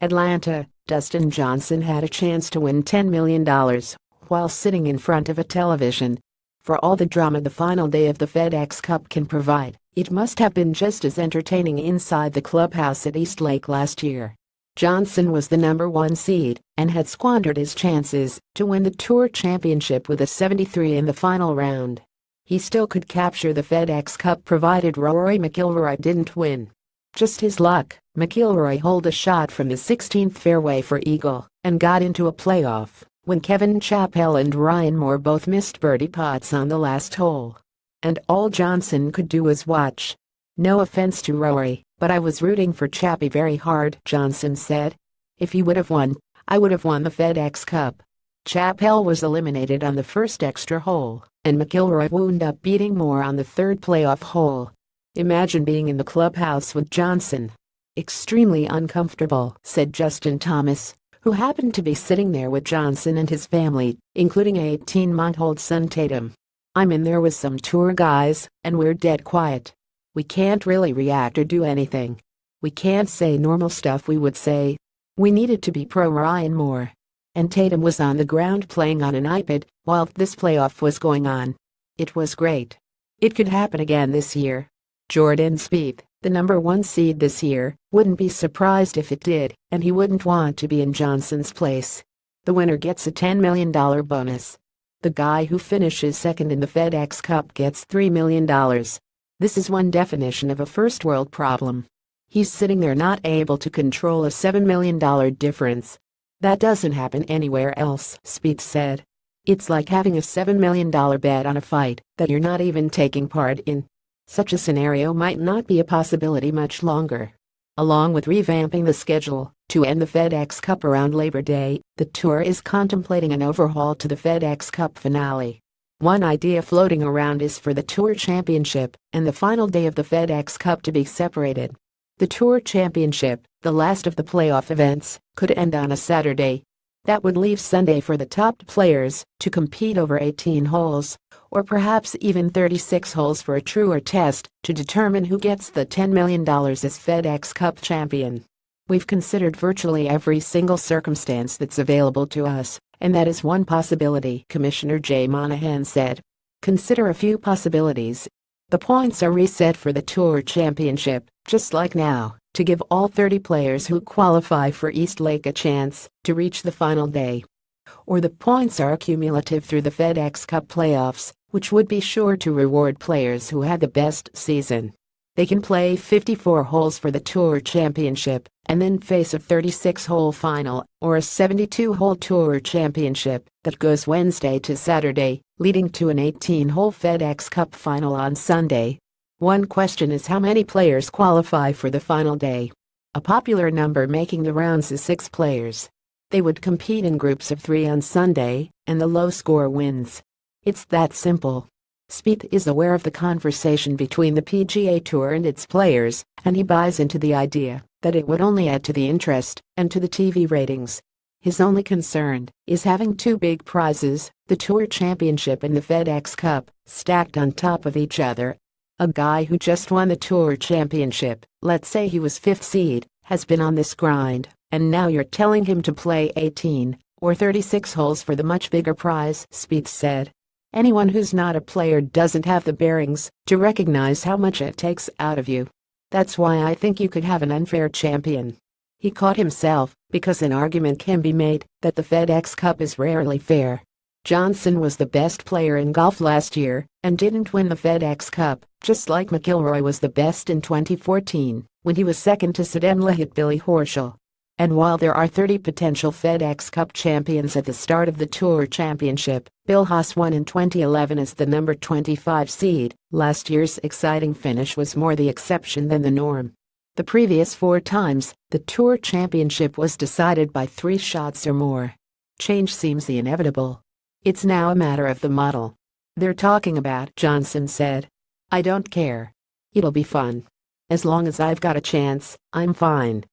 Atlanta, Dustin Johnson had a chance to win $10 million while sitting in front of a television. For all the drama the final day of the FedEx Cup can provide, it must have been just as entertaining inside the clubhouse at East Lake last year. Johnson was the number 1 seed and had squandered his chances to win the Tour Championship with a 73 in the final round. He still could capture the FedEx Cup provided Rory McIlroy didn't win. Just his luck, McIlroy holed a shot from the 16th fairway for eagle and got into a playoff when Kevin Chappell and Ryan Moore both missed birdie putts on the last hole. And all Johnson could do was watch. "No offense to Rory, but I was rooting for Chappie very hard," Johnson said. "If he would have won, I would have won the FedEx Cup." Chappell was eliminated on the first extra hole, and McIlroy wound up beating Moore on the third playoff hole. "Imagine being in the clubhouse with Johnson. Extremely uncomfortable," said Justin Thomas, who happened to be sitting there with Johnson and his family, including 18-month-old son Tatum. "I'm in there with some tour guys, and we're dead quiet. We can't really react or do anything. We can't say normal stuff we would say. We needed to be pro Ryan Moore. And Tatum was on the ground playing on an iPad while this playoff was going on. It was great. It could happen again this year." Jordan Spieth, the number 1 seed this year, wouldn't be surprised if it did, and he wouldn't want to be in Johnson's place. The winner gets a $10 million bonus. The guy who finishes second in the FedEx Cup gets $3 million. This is one definition of a first world problem. He's sitting there not able to control a $7 million difference. "That doesn't happen anywhere else," Spieth said. "It's like having a $7 million bet on a fight that you're not even taking part in." Such a scenario might not be a possibility much longer. Along with revamping the schedule to end the FedEx Cup around Labor Day, the Tour is contemplating an overhaul to the FedEx Cup finale. One idea floating around is for the Tour Championship and the final day of the FedEx Cup to be separated. The Tour Championship, the last of the playoff events, could end on a Saturday. That would leave Sunday for the top players to compete over 18 holes, or perhaps even 36 holes for a truer test to determine who gets the $10 million as FedEx Cup champion. "We've considered virtually every single circumstance that's available to us, and that is one possibility," Commissioner Jay Monahan said. "Consider a few possibilities. The points are reset for the Tour Championship, just like now, to give all 30 players who qualify for East Lake a chance to reach the final day. Or the points are cumulative through the FedEx Cup playoffs, which would be sure to reward players who had the best season. They can play 54 holes for the Tour Championship and then face a 36-hole final or a 72-hole Tour Championship that goes Wednesday to Saturday, leading to an 18-hole FedEx Cup final on Sunday. One question is how many players qualify for the final day. A popular number making the rounds is 6 players. They would compete in groups of 3 on Sunday, and the low score wins. It's that simple." Spieth is aware of the conversation between the PGA Tour and its players, and he buys into the idea that it would only add to the interest and to the TV ratings. His only concern is having 2 big prizes, the Tour Championship and the FedEx Cup, stacked on top of each other. A guy who just won the Tour Championship, let's say he was 5th seed, has been on this grind, and now you're telling him to play 18 or 36 holes for the much bigger prize, Spieth said. "Anyone who's not a player doesn't have the bearings to recognize how much it takes out of you. That's why I think you could have an unfair champion." He caught himself because an argument can be made that the FedEx Cup is rarely fair. Johnson was the best player in golf last year and didn't win the FedEx Cup, just like McIlroy was the best in 2014 when he was second to Saddam Billy Horschel. And while there are 30 potential FedEx Cup champions at the start of the Tour Championship, Bill Haas won in 2011 as the number 25 seed. Last year's exciting finish was more the exception than the norm. The previous 4 times, the Tour Championship was decided by 3 shots or more. Change seems the inevitable. It's now a matter of the model they're talking about, Johnson said. "I don't care. It'll be fun. As long as I've got a chance, I'm fine."